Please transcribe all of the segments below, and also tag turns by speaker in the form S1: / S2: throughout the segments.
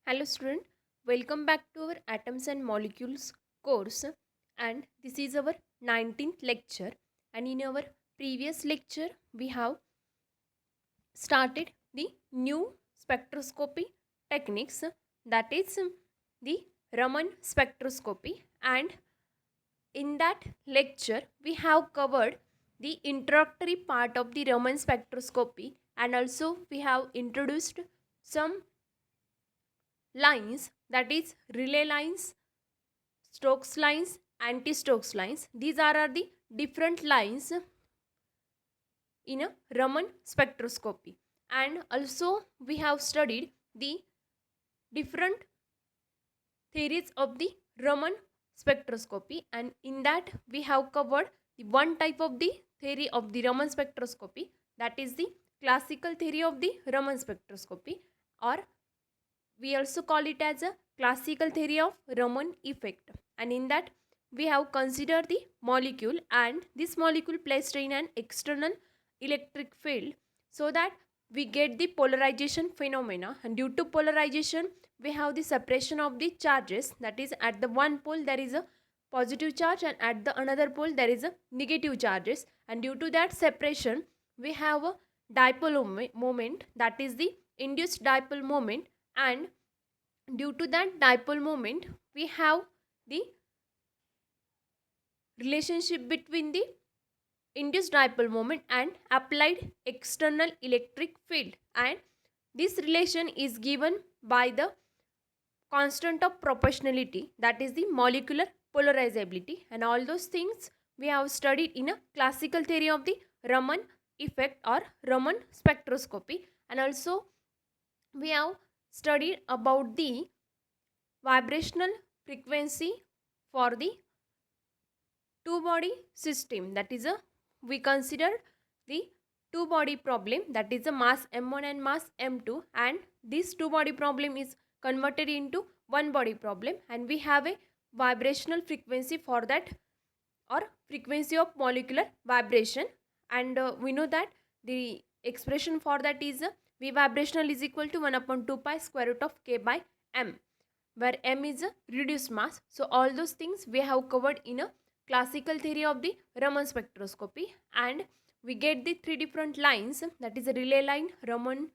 S1: Hello student, welcome back to our Atoms and Molecules course, and this is our 19th lecture, and in our previous lecture we have started the new spectroscopy techniques, that is the Raman spectroscopy, and in that lecture we have covered the introductory part of the Raman spectroscopy, and also we have introduced some lines, that is relay lines, Stokes lines, anti-Stokes lines. These are the different lines in a Raman spectroscopy. And also we have studied the different theories of the Raman spectroscopy, and in that we have covered the one type of the theory of the Raman spectroscopy, that is the classical theory of the Raman spectroscopy, or we also call it as a classical theory of Raman effect. And in that we have considered the molecule, and this molecule placed in an external electric field so that we get the polarization phenomena, and due to polarization we have the separation of the charges, that is at the one pole there is a positive charge and at the another pole there is a negative charges, and due to that separation we have a dipole moment, that is the induced dipole moment, and due to that dipole moment we have the relationship between the induced dipole moment and applied external electric field, and this relation is given by the constant of proportionality, that is the molecular polarizability, and all those things we have studied in a classical theory of the Raman effect or Raman spectroscopy. And also we have studied about the vibrational frequency for the two body system, that is a we consider the two body problem, that is a mass m1 and mass m2, and this two body problem is converted into one body problem, and we have a vibrational frequency for that, or frequency of molecular vibration, and we know that the expression for that is v vibrational is equal to 1 upon 2 pi square root of k by m, where m is a reduced mass. So all those things we have covered in a classical theory of the Raman spectroscopy, and we get the three different lines, that is a relay line, Raman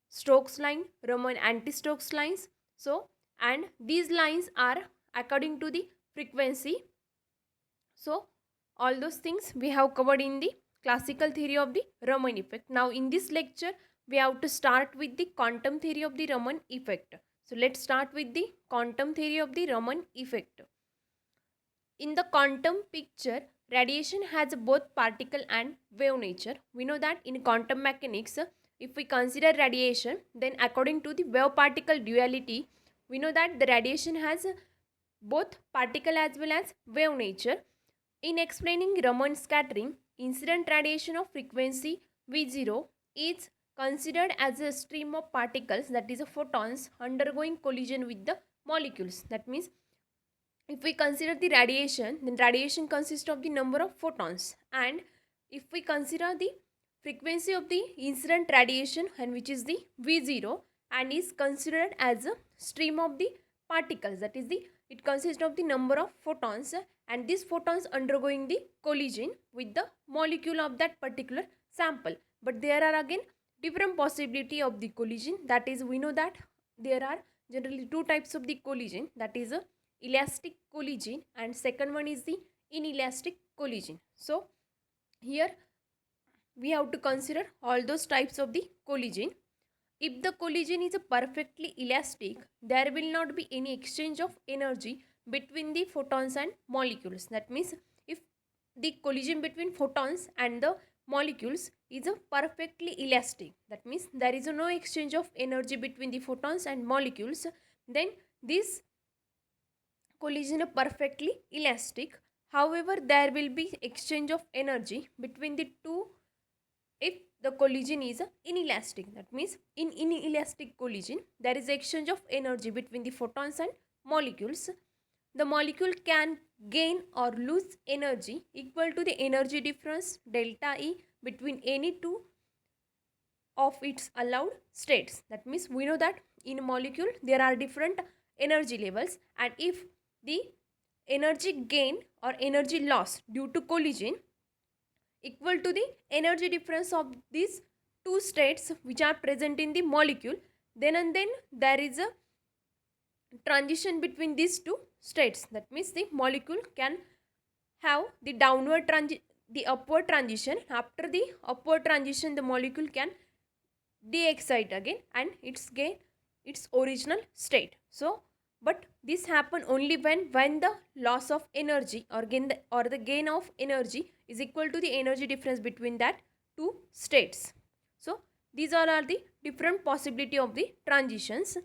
S1: Stokes line, Raman anti-Stokes lines. So, and these lines are according to the frequency. So all those things we have covered in the classical theory of the Raman effect. Now in this lecture we have to start with the quantum theory of the Raman effect. So let's start with the quantum theory of the Raman effect. In the quantum picture, radiation has both particle and wave nature. We know that in quantum mechanics, if we consider radiation, then according to the wave particle duality, we know that the radiation has both particle as well as wave nature. In explaining Raman scattering, incident radiation of frequency V0 is considered as a stream of particles, that is a photons, undergoing collision with the molecules. That means if we consider the radiation, then radiation consists of the number of photons, and if we consider the frequency of the incident radiation, and which is the V0, and is considered as a stream of the particles, that is the it consists of the number of photons, and these photons undergoing the collision with the molecule of that particular sample. But there are again different possibility of the collision, that is we know that there are generally two types of the collision, that is a elastic collision and second one is the inelastic collision. So here we have to consider all those types of the collision. If the collision is perfectly elastic, there will not be any exchange of energy between the photons and molecules. That means if the collision between photons and the molecules is perfectly elastic, that means there is no exchange of energy between the photons and molecules, then this collision is perfectly elastic. However, there will be exchange of energy between the two if the collision is inelastic. That means in inelastic collision there is exchange of energy between the photons and molecules. The molecule can gain or lose energy equal to the energy difference delta E between any two of its allowed states. That means we know that in a molecule there are different energy levels, and if the energy gain or energy loss due to collision equal to the energy difference of these two states which are present in the molecule, then and then there is a transition between these two states. That means the molecule can have the the upward transition. After the upward transition, the molecule can de-excite again and it's gain its original state. So but this happen only when the loss of energy or the gain of energy is equal to the energy difference between that two states. So these all are the different possibility of the transitions.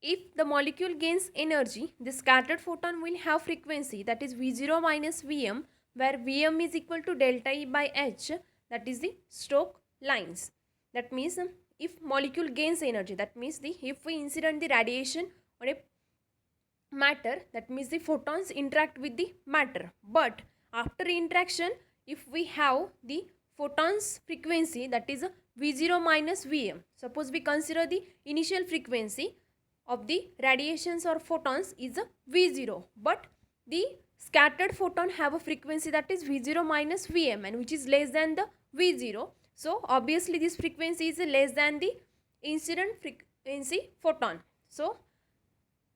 S1: If the molecule gains energy, the scattered photon will have frequency, that is V0 minus Vm, where Vm is equal to delta E by H, that is the Stokes lines. That means if molecule gains energy, that means if we incident the radiation on a matter, that means the photons interact with the matter. But after interaction, if we have the photons frequency, that is V0 minus Vm. Suppose we consider the initial frequency of the radiations or photons is a V0, but the scattered photon have a frequency that is V0 minus Vm, and which is less than the V0. So obviously this frequency is less than the incident frequency photon. So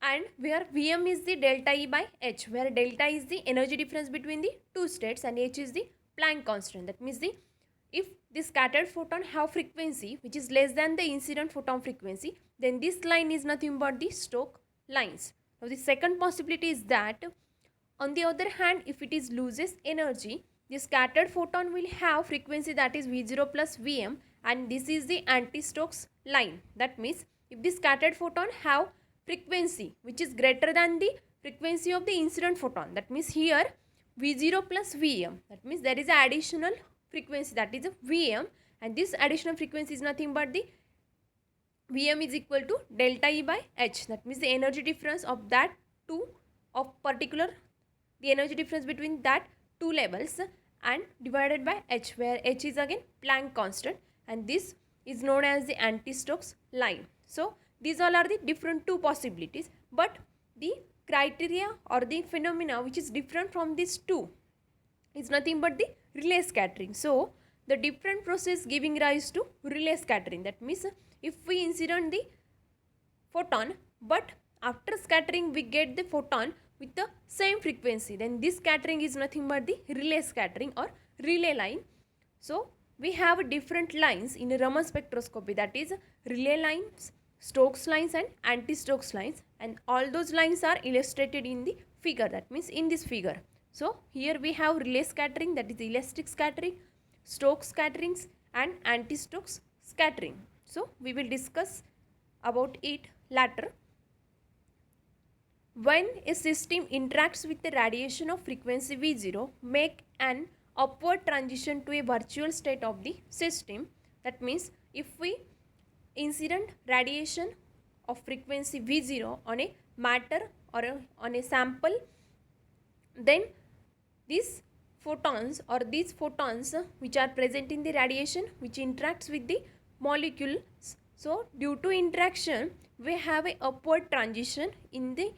S1: and where Vm is the delta E by H, where delta is the energy difference between the two states and H is the Planck constant. That means if the scattered photon have frequency which is less than the incident photon frequency, then this line is nothing but the Stokes lines. Now the second possibility is that on the other hand, if it is loses energy, the scattered photon will have frequency that is V0 plus Vm, and this is the anti-Stokes line. That means if the scattered photon have frequency which is greater than the frequency of the incident photon, that means here V0 plus Vm, that means there is an additional frequency that is a Vm, and this additional frequency is nothing but the Vm is equal to delta E by H. That means the energy difference of that two of particular, the energy difference between that two levels and divided by H, where H is again Planck constant, and this is known as the anti-Stokes line. So these all are the different two possibilities, but the criteria or the phenomena which is different from these two is nothing but the relay scattering. So the different process giving rise to relay scattering. That means if we incident the photon, but after scattering we get the photon with the same frequency, then this scattering is nothing but the relay scattering or relay line. So we have different lines in a Raman spectroscopy, that is relay lines, Stokes lines and anti-Stokes lines, and all those lines are illustrated in the figure, that means in this figure. So here we have relay scattering, that is elastic scattering, Stokes scatterings and anti-Stokes scattering. So we will discuss about it later. When a system interacts with the radiation of frequency V0, make an upward transition to a virtual state of the system. That means if we incident radiation of frequency V0 on a matter or on a sample, then these photons or these photons which are present in the radiation which interacts with the molecules, so due to interaction we have a upward transition in the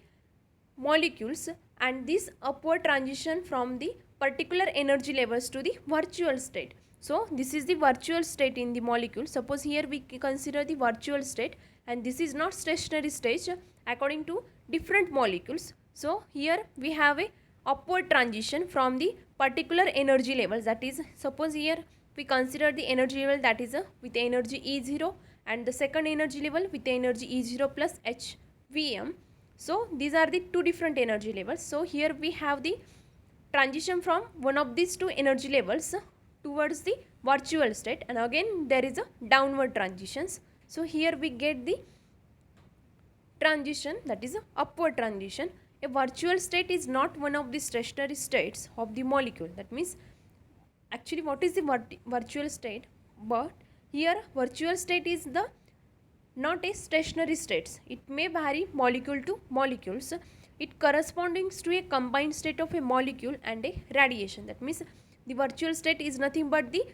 S1: molecules, and this upward transition from the particular energy levels to the virtual state. So this is the virtual state in the molecule. Suppose here we consider the virtual state, and this is not stationary state according to different molecules. So here we have a upward transition from the particular energy levels, that is suppose here we consider the energy level that is with energy E0, and the second energy level with energy E0 plus HVm. So these are the two different energy levels. So here we have the transition from one of these two energy levels towards the virtual state, and again there is a downward transitions. So here we get the transition, that is a upward transition. A virtual state is not one of the stationary states of the molecule. That means actually what is the virtual state, but here virtual state is the not a stationary states. It may vary molecule to molecules. It corresponds to a combined state of a molecule and a radiation. That means the virtual state is nothing but the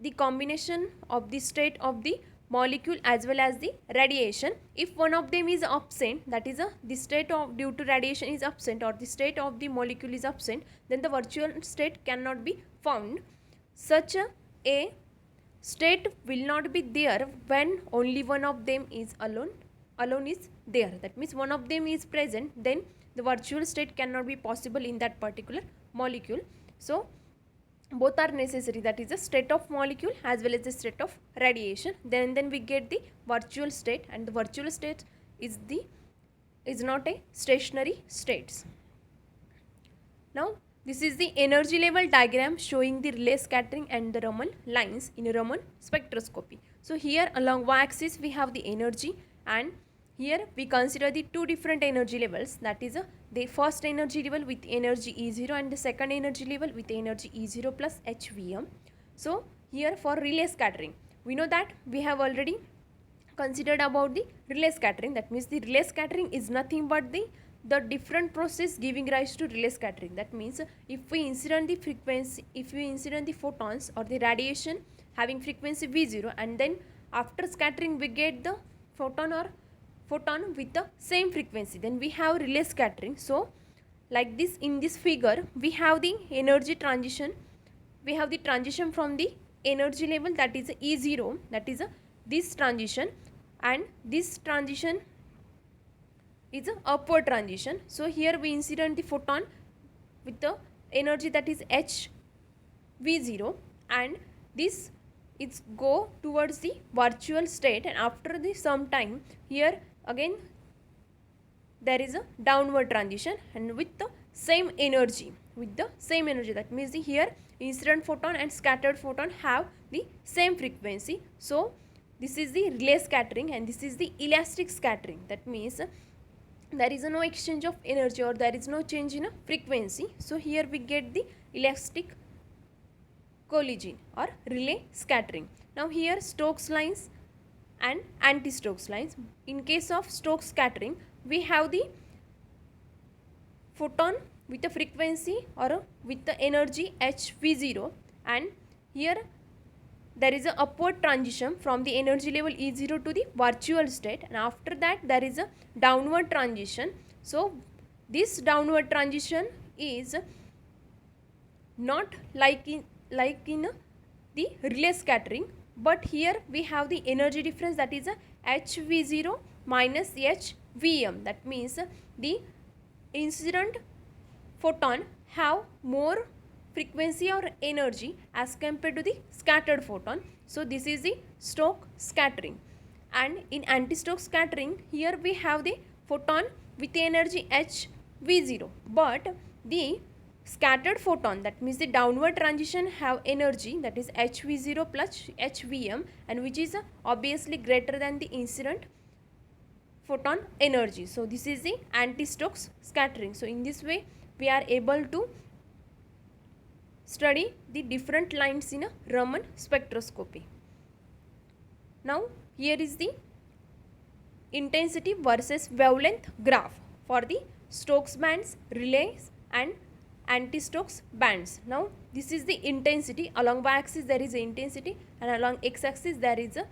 S1: the combination of the state of the molecule as well as the radiation. If one of them is absent, that is the state of due to radiation is absent or the state of the molecule is absent, then the virtual state cannot be found. Such a state will not be there when only one of them is alone is there. That means one of them is present, then the virtual state cannot be possible in that particular molecule. So both are necessary, that is the state of molecule as well as the state of radiation. Then we get the virtual state, and the virtual state is not a stationary states. Now this is the energy level diagram showing the relay scattering and the Raman lines in a Raman spectroscopy. So here along y-axis we have the energy, and here we consider the two different energy levels, that is the first energy level with energy E0 and the second energy level with energy E0 plus HVM. So here for relay scattering, we know that we have already considered about the relay scattering. That means the relay scattering is nothing but the different process giving rise to relay scattering. That means if we incident the frequency, if we incident the photons or the radiation having frequency V0, and then after scattering we get the photon with the same frequency, then we have relay scattering. So like this, in this figure we have the energy transition, we have the transition from the energy level, that is E0, that is this transition, and this transition is a upward transition. So here we incident the photon with the energy that is HV0, and this is go towards the virtual state, and after the some time here again there is a downward transition, and with the same energy, that means the here incident photon and scattered photon have the same frequency. So this is the relay scattering, and this is the elastic scattering. That means there is no exchange of energy or there is no change in a frequency. So here we get the elastic collision or relay scattering. Now here Stokes lines and anti-Stokes lines. In case of Stokes scattering, we have the photon with a frequency or with the energy HV0, and here there is a upward transition from the energy level E0 to the virtual state, and after that there is a downward transition. So this downward transition is not like in the relay scattering, but here we have the energy difference, that is HV0 minus HVM. That means the incident photon have more frequency or energy as compared to the scattered photon. So this is the Stokes scattering. And in anti-Stokes scattering, here we have the photon with the energy HV0, but the scattered photon, that means the downward transition, have energy that is HV0 plus HVM, and which is obviously greater than the incident photon energy. So this is the anti-Stokes scattering. So in this way we are able to study the different lines in a Raman spectroscopy. Now here is the intensity versus wavelength graph for the Stokes bands, relays and anti-Stokes bands. Now this is the intensity. Along y-axis there is a intensity, and along x-axis there is a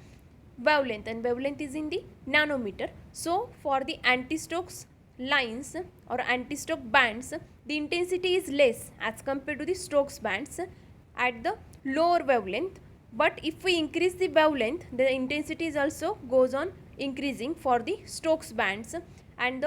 S1: wavelength, and wavelength is in the nanometer. So for the anti-Stokes lines or anti-Stokes bands, the intensity is less as compared to the Stokes bands at the lower wavelength. But if we increase the wavelength, the intensity is also goes on increasing for the Stokes bands, and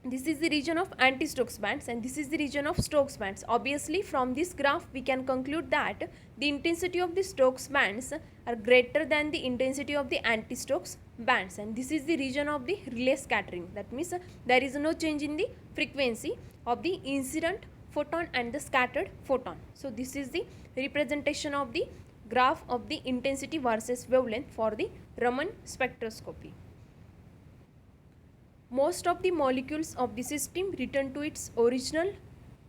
S1: this is the region of anti-Stokes bands, and this is the region of Stokes bands. Obviously from this graph we can conclude that the intensity of the Stokes bands are greater than the intensity of the anti-Stokes bands, and this is the region of the relay scattering. That means there is no change in the frequency of the incident photon and the scattered photon. So this is the representation of the graph of the intensity versus wavelength for the Raman spectroscopy. Most of the molecules of the system return to its original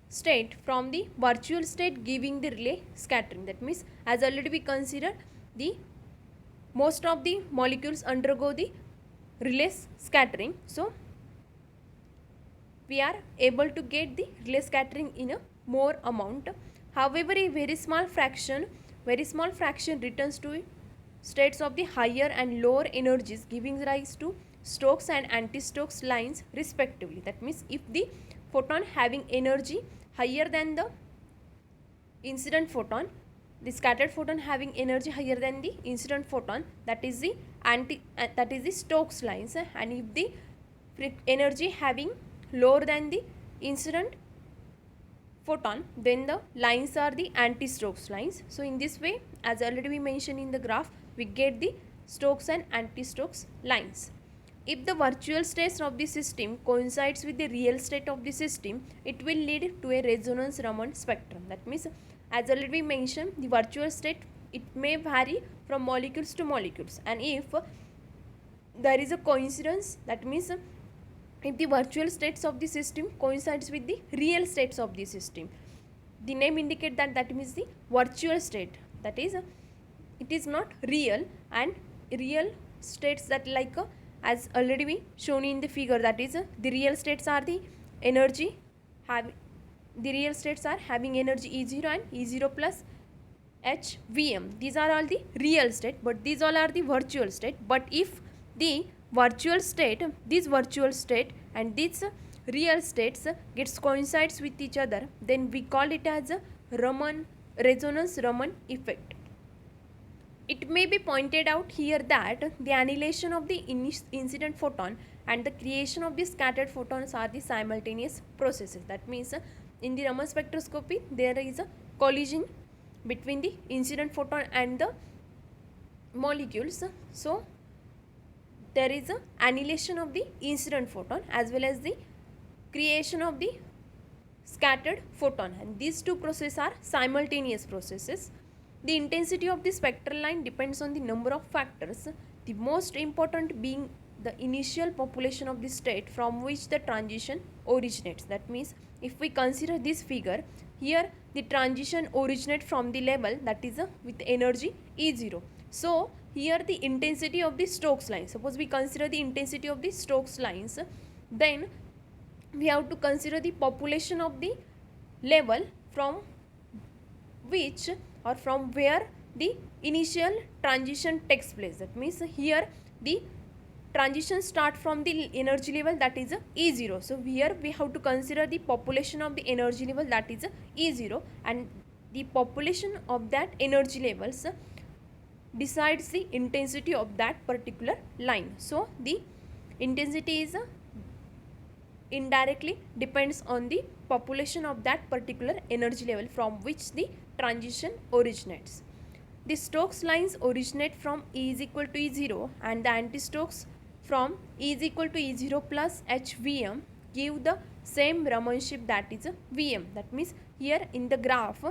S1: state from the virtual state, giving the relay scattering. That means as already we considered, the most of the molecules undergo the relay scattering. So we are able to get the relay scattering in a more amount. However, a very small fraction very small fraction returns to states of the higher and lower energies, giving rise to Stokes and anti-Stokes lines respectively. That means if the photon having energy higher than the incident photon, the scattered photon having energy higher than the incident photon, that is the Stokes lines, and if the energy having lower than the incident photon, then the lines are the anti-Stokes lines. So in this way, as already we mentioned in the graph, we get the Stokes and anti-Stokes lines. If the virtual state of the system coincides with the real state of the system, it will lead to a resonance Raman spectrum. That means, as already we mentioned, the virtual state, it may vary from molecules to molecules, and if there is a coincidence, that means if the virtual states of the system coincides with the real states of the system, the name indicate that that means the virtual state, that is it is not real, and real states that like as already we shown in the figure, that is the real states are the energy the real states are having energy E0 and E0 plus HVM. These are all the real state, but these all are the virtual state. But if the virtual state, this virtual state and this real states gets coincides with each other, then we call it as a Raman resonance Raman effect. It may be pointed out here that the annihilation of the incident photon and the creation of the scattered photons are the simultaneous processes. That means in the Raman spectroscopy there is a collision between the incident photon and the molecules. So there is a annihilation of the incident photon as well as the creation of the scattered photon, and these two processes are simultaneous processes. The intensity of the spectral line depends on the number of factors, the most important being the initial population of the state from which the transition originates. That means if we consider this figure, here the transition originates from the level that is with energy E0. So here the intensity of the Stokes line, suppose we consider the intensity of the Stokes lines, then we have to consider the population of the level from which or from where the initial transition takes place. That means here the transition start from the energy level that is E0. So here we have to consider the population of the energy level that is E0, and the population of that energy levels decides the intensity of that particular line. So the intensity is indirectly depends on the population of that particular energy level from which the transition originates. The Stokes lines originate from E is equal to E0, and the anti-Stokes from E is equal to E0 plus HVM give the same Ramanship, that is VM. That means here in the graph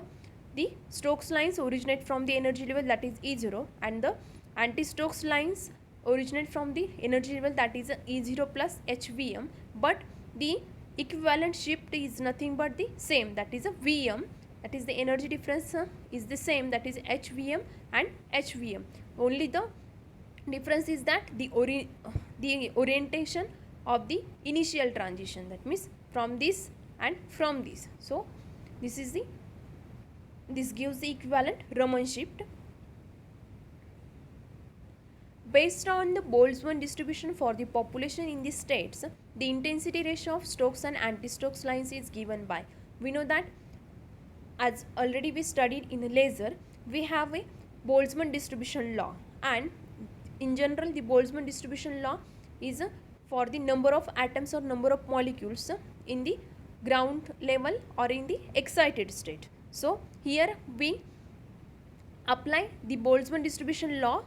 S1: the Stokes lines originate from the energy level that is E0, and the anti-Stokes lines originate from the energy level that is E0 plus HVM, but the equivalent shift is nothing but the same, that is a VM, that is the energy difference is the same, that is HVM and HVM. Only the difference is that the orientation of the initial transition, that means from this and from this. So this gives the equivalent Raman shift. Based on the Boltzmann distribution for the population in the states, the intensity ratio of Stokes and anti-Stokes lines is given by, we know that as already we studied in laser, we have a Boltzmann distribution law, and in general the Boltzmann distribution law is for the number of atoms or number of molecules in the ground level or in the excited state. So here we apply the Boltzmann distribution law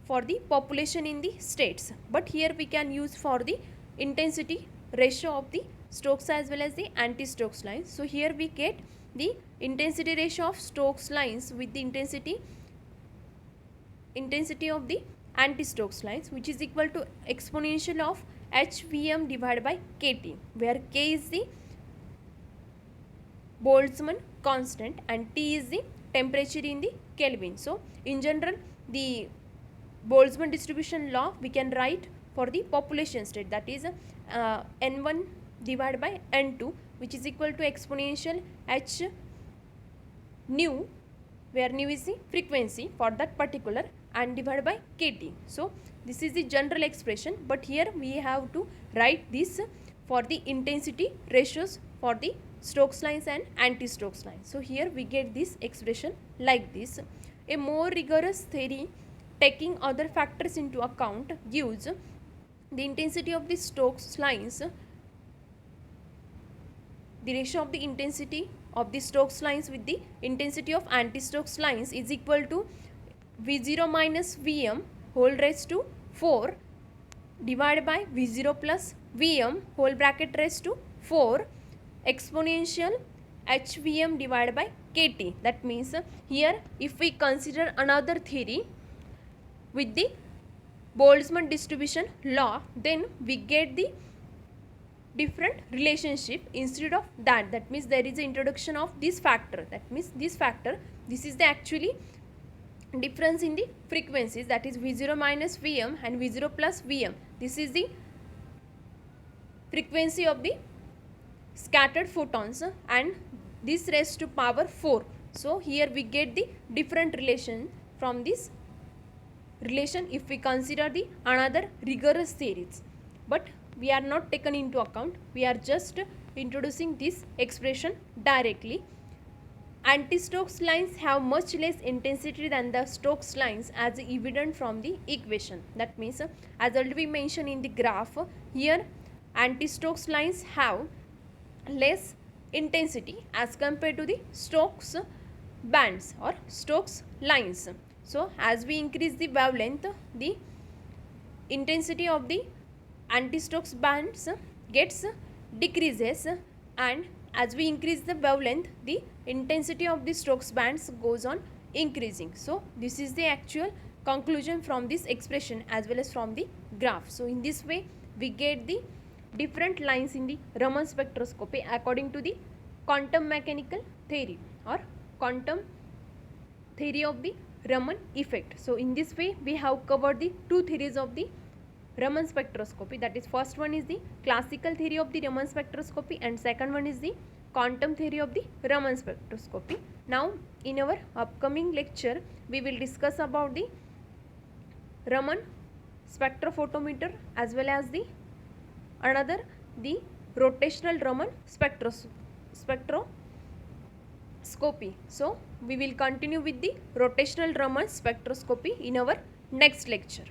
S1: for the population in the states, but here we can use for the intensity ratio of the Stokes as well as the anti-Stokes lines. So here we get the intensity ratio of Stokes lines with the intensity of the anti-Stokes lines, which is equal to exponential of HVM divided by KT, where K is the Boltzmann constant and T is the temperature in the Kelvin. So in general the Boltzmann distribution law we can write for the population state, that is N1 divided by N2, which is equal to exponential H nu where nu is the frequency for that particular and divided by kT. So this is the general expression, but here we have to write this for the intensity ratios for the Stokes lines and anti-Stokes lines. So here we get this expression like this. A more rigorous theory taking other factors into account gives the intensity of the Stokes lines, the ratio of the intensity of the Stokes lines with the intensity of anti-Stokes lines is equal to V0 minus Vm whole raised to 4 divided by V0 plus Vm whole bracket raised to 4 exponential HVm divided by kT. That means here if we consider another theory with the Boltzmann distribution law, then we get the different relationship instead of that. That means there is the introduction of this factor. That means this factor, this is the actually difference in the frequencies, that is V0 minus Vm and V0 plus Vm. This is the frequency of the scattered photons and this raised to power 4. So here we get the different relation from this relation if we consider the another rigorous theories, but we are not taken into account. We are just introducing this expression directly. Anti-Stokes lines have much less intensity than the Stokes lines as evident from the equation. That means as already mentioned in the graph, here anti-Stokes lines have less intensity as compared to the Stokes bands or Stokes lines. So as we increase the wavelength, the intensity of the anti-Stokes bands gets decreases, and as we increase the wavelength, the intensity of the Stokes bands goes on increasing. So this is the actual conclusion from this expression as well as from the graph. So in this way we get the different lines in the Raman spectroscopy according to the quantum mechanical theory or quantum theory of the Raman effect. So in this way we have covered the two theories of the Raman spectroscopy. That is, first one is the classical theory of the Raman spectroscopy and second one is the quantum theory of the Raman spectroscopy. Now in our upcoming lecture we will discuss about the Raman spectrophotometer as well as the another the rotational Raman spectroscopy. So we will continue with the rotational Raman spectroscopy in our next lecture.